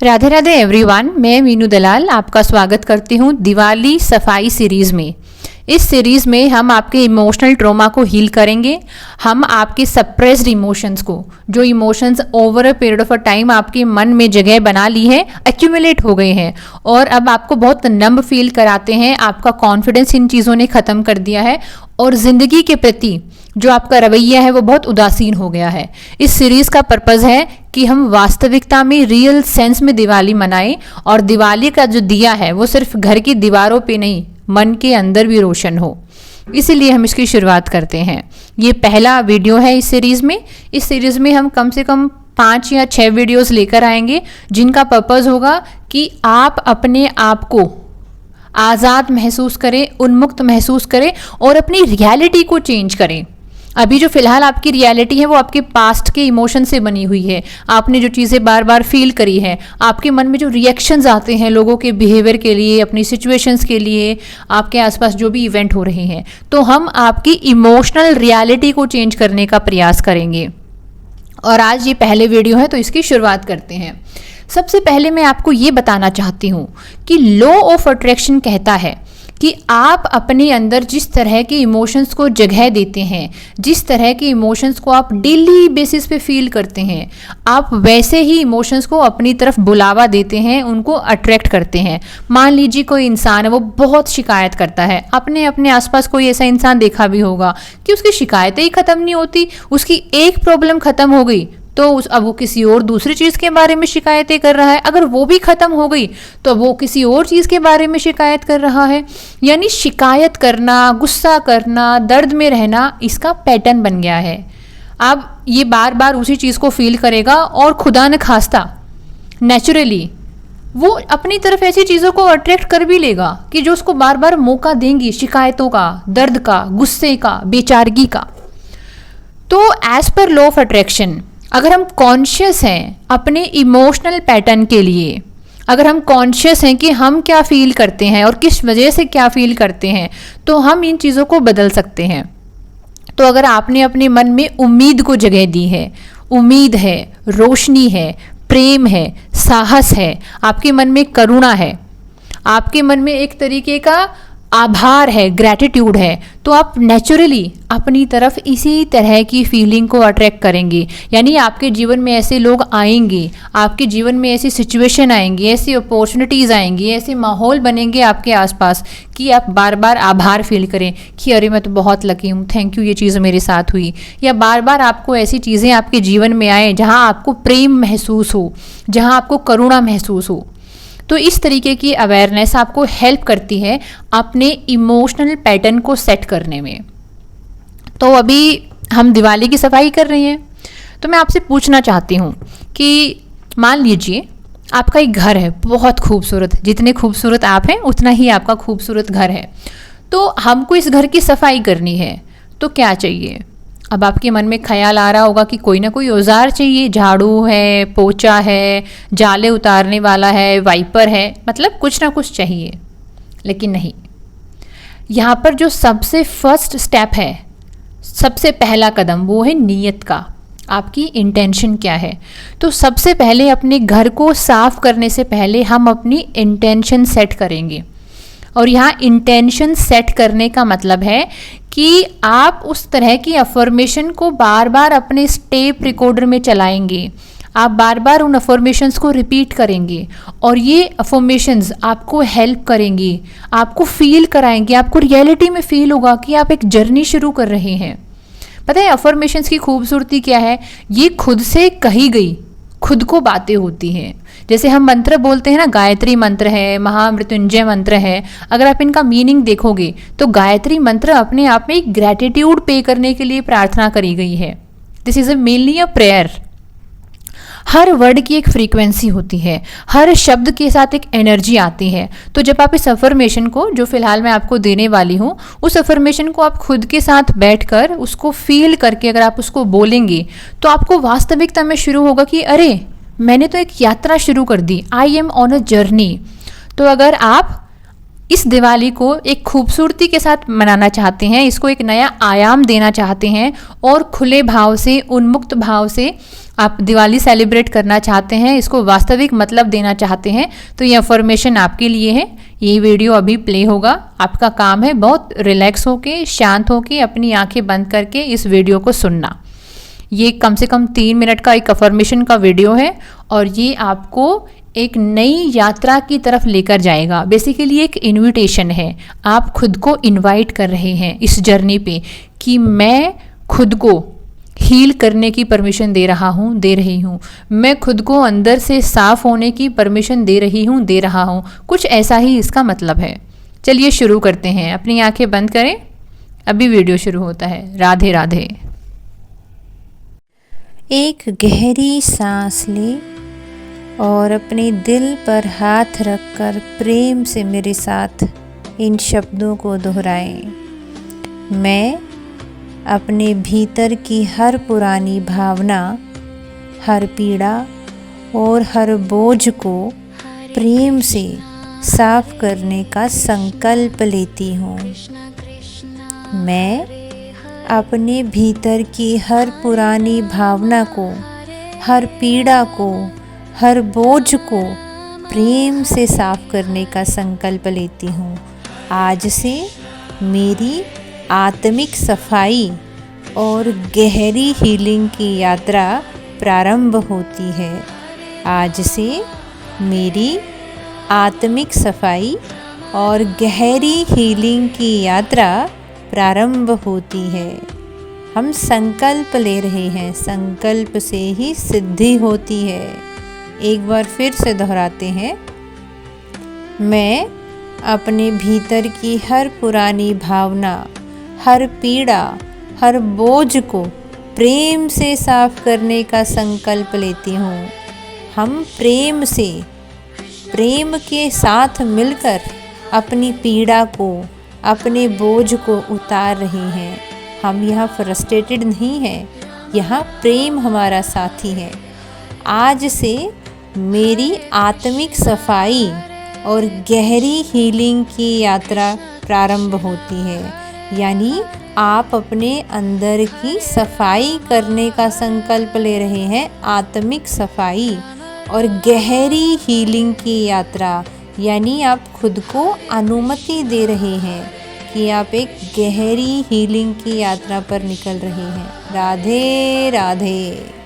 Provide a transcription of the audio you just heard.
Radhe Radhe everyone, मैं मीनू दलाल आपका स्वागत करती हूँ दिवाली सफाई सीरीज़ में। इस सीरीज़ में हम आपके इमोशनल ट्रॉमा को हील करेंगे। हम आपके सप्रेस्ड इमोशंस को, जो emotions over a period of a time आपके मन में जगह बना ली है, एक्यूमुलेट हो गए हैं और अब आपको बहुत नंब फील कराते हैं। आपका कॉन्फिडेंस इन चीज़ों ने ख़त्म कर दिया है और ज़िंदगी के प्रति जो आपका रवैया है वो बहुत उदासीन हो गया है। इस सीरीज़ का पर्पज़ है कि हम वास्तविकता में रियल सेंस में दिवाली मनाएं और दिवाली का जो दिया है वो सिर्फ घर की दीवारों पे नहीं, मन के अंदर भी रोशन हो। इसीलिए हम इसकी शुरुआत करते हैं। ये पहला वीडियो है इस सीरीज़ में। इस सीरीज़ में हम कम से कम 5 या 6 वीडियोस लेकर आएंगे जिनका पर्पज़ होगा कि आप अपने आप को आज़ाद महसूस करें, उन्मुक्त महसूस करें और अपनी रियलिटी को चेंज करें। अभी जो फिलहाल आपकी रियलिटी है वो आपके पास्ट के इमोशन से बनी हुई है। आपने जो चीज़ें बार बार फील करी है, आपके मन में जो रिएक्शंस आते हैं लोगों के बिहेवियर के लिए, अपनी सिचुएशंस के लिए, आपके आसपास जो भी इवेंट हो रहे हैं, तो हम आपकी इमोशनल रियलिटी को चेंज करने का प्रयास करेंगे। और आज ये पहले वीडियो है तो इसकी शुरुआत करते हैं। सबसे पहले मैं आपको ये बताना चाहती हूँ कि लॉ ऑफ अट्रैक्शन कहता है कि आप अपने अंदर जिस तरह के इमोशंस को जगह देते हैं, जिस तरह के इमोशंस को आप डेली बेसिस पे फील करते हैं, आप वैसे ही इमोशंस को अपनी तरफ बुलावा देते हैं, उनको अट्रैक्ट करते हैं। मान लीजिए कोई इंसान है, वो बहुत शिकायत करता है। आपने अपने आसपास कोई ऐसा इंसान देखा भी होगा कि उसकी शिकायतें ही ख़त्म नहीं होती। उसकी एक प्रॉब्लम ख़त्म हो गई तो अब वो किसी और दूसरी चीज़ के बारे में शिकायतें कर रहा है। अगर वो भी ख़त्म हो गई तो वो किसी और चीज़ के बारे में शिकायत कर रहा है। यानी शिकायत करना, गुस्सा करना, दर्द में रहना इसका पैटर्न बन गया है। अब ये बार बार उसी चीज़ को फील करेगा और खुदा न खास्ता नेचुरली वो अपनी तरफ ऐसी चीज़ों को अट्रैक्ट कर भी लेगा कि जो उसको बार बार मौका देंगी शिकायतों का, दर्द का, गुस्से का, बेचारगी का। तो as per law of attraction, अगर हम कॉन्शियस हैं अपने इमोशनल पैटर्न के लिए, अगर हम कॉन्शियस हैं कि हम क्या फील करते हैं और किस वजह से क्या फील करते हैं, तो हम इन चीज़ों को बदल सकते हैं। तो अगर आपने अपने मन में उम्मीद को जगह दी है, उम्मीद है, रोशनी है, प्रेम है, साहस है, आपके मन में करुणा है, आपके मन में एक तरीके का आभार है, ग्रैटिट्यूड है, तो आप नेचुरली अपनी तरफ इसी तरह की फीलिंग को अट्रैक्ट करेंगे। यानी आपके जीवन में ऐसे लोग आएंगे, आपके जीवन में ऐसी सिचुएशन आएंगी, ऐसी अपॉर्चुनिटीज़ आएंगी, ऐसे माहौल बनेंगे आपके आसपास कि आप बार बार आभार फील करें कि अरे मैं तो बहुत लकी हूँ, थैंक यू, ये चीज़ मेरे साथ हुई। या बार बार आपको ऐसी चीज़ें आपके जीवन में आए जहाँ आपको प्रेम महसूस हो, जहाँ आपको करुणा महसूस हो। तो इस तरीके की अवेयरनेस आपको हेल्प करती है अपने इमोशनल पैटर्न को सेट करने में। तो अभी हम दिवाली की सफाई कर रहे हैं, तो मैं आपसे पूछना चाहती हूँ कि मान लीजिए आपका एक घर है बहुत खूबसूरत, जितने खूबसूरत आप हैं उतना ही आपका खूबसूरत घर है। तो हमको इस घर की सफाई करनी है, तो क्या चाहिए? अब आपके मन में ख्याल आ रहा होगा कि कोई ना कोई औजार चाहिए, झाड़ू है, पोछा है, जाले उतारने वाला है, वाइपर है, मतलब कुछ ना कुछ चाहिए। लेकिन नहीं, यहाँ पर जो सबसे फर्स्ट स्टेप है, सबसे पहला कदम, वो है नीयत का। आपकी इंटेंशन क्या है? तो सबसे पहले अपने घर को साफ करने से पहले हम अपनी इंटेंशन सेट करेंगे। और यहाँ इंटेंशन सेट करने का मतलब है कि आप उस तरह की अफर्मेशन को बार बार अपने टेप रिकॉर्डर में चलाएंगे। आप बार बार उन अफर्मेशंस को रिपीट करेंगे और ये अफर्मेशंस आपको हेल्प करेंगी, आपको फील कराएंगे, आपको रियलिटी में फील होगा कि आप एक जर्नी शुरू कर रहे हैं। पता है अफर्मेशंस की खूबसूरती क्या है? ये खुद से कही गई खुद को बातें होती हैं। जैसे हम मंत्र बोलते हैं ना, गायत्री मंत्र है, महामृत्युंजय मंत्र है, अगर आप इनका मीनिंग देखोगे तो गायत्री मंत्र अपने आप में एक ग्रैटिट्यूड पे करने के लिए प्रार्थना करी गई है। This is mainly a prayer. Her word की एक फ्रीक्वेंसी होती है, हर शब्द के साथ एक एनर्जी आती है। तो जब आप इस अफर्मेशन को, जो फिलहाल मैं आपको देने वाली हूँ, उस अफर्मेशन को आप खुद के साथ बैठकर उसको फील करके अगर आप उसको बोलेंगे तो आपको वास्तविकता में शुरू होगा कि अरे मैंने तो एक यात्रा शुरू कर दी, I am on a journey. तो अगर आप इस दिवाली को एक खूबसूरती के साथ मनाना चाहते हैं, इसको एक नया आयाम देना चाहते हैं और खुले भाव से, उन्मुक्त भाव से आप दिवाली सेलिब्रेट करना चाहते हैं, इसको वास्तविक मतलब देना चाहते हैं, तो ये इन्फॉर्मेशन आपके लिए है। ये वीडियो अभी प्ले होगा। आपका काम है बहुत रिलैक्स होके, शांत होके, अपनी आंखें बंद करके इस वीडियो को सुनना। ये कम से कम 3 मिनट का एक अफर्मेशन का वीडियो है और ये आपको एक नई यात्रा की तरफ लेकर जाएगा। बेसिकली एक इनविटेशन है, आप खुद को इनवाइट कर रहे हैं इस जर्नी पे कि मैं खुद को हील करने की परमिशन दे रही हूँ, मैं खुद को अंदर से साफ होने की परमिशन दे रहा हूँ। कुछ ऐसा ही इसका मतलब है। चलिए शुरू करते हैं। अपनी आंखें बंद करें, अभी वीडियो शुरू होता है। राधे राधे। एक गहरी सांस ले और अपने दिल पर हाथ रखकर प्रेम से मेरे साथ इन शब्दों को दोहराएं। मैं अपने भीतर की हर पुरानी भावना, हर पीड़ा और हर बोझ को प्रेम से साफ करने का संकल्प लेती हूँ। मैं अपने भीतर की हर पुरानी भावना को, हर पीड़ा को, हर बोझ को प्रेम से साफ करने का संकल्प लेती हूँ। आज से मेरी आत्मिक सफाई और गहरी हीलिंग की यात्रा प्रारंभ होती है। आज से मेरी आत्मिक सफाई और गहरी हीलिंग की यात्रा प्रारंभ होती है। हम संकल्प ले रहे हैं, संकल्प से ही सिद्धि होती है। एक बार फिर से दोहराते हैं। मैं अपने भीतर की हर पुरानी भावना, हर पीड़ा, हर बोझ को प्रेम से साफ करने का संकल्प लेती हूँ। हम प्रेम से, प्रेम के साथ मिलकर अपनी पीड़ा को, अपने बोझ को उतार रहे हैं। हम यहाँ फ्रस्ट्रेटेड नहीं हैं, यहाँ प्रेम हमारा साथी है। आज से मेरी आत्मिक सफाई और गहरी हीलिंग की यात्रा प्रारंभ होती है। यानी आप अपने अंदर की सफाई करने का संकल्प ले रहे हैं, आत्मिक सफाई और गहरी हीलिंग की यात्रा। यानी आप खुद को अनुमति दे रहे हैं कि आप एक गहरी हीलिंग की यात्रा पर निकल रहे हैं। राधे राधे।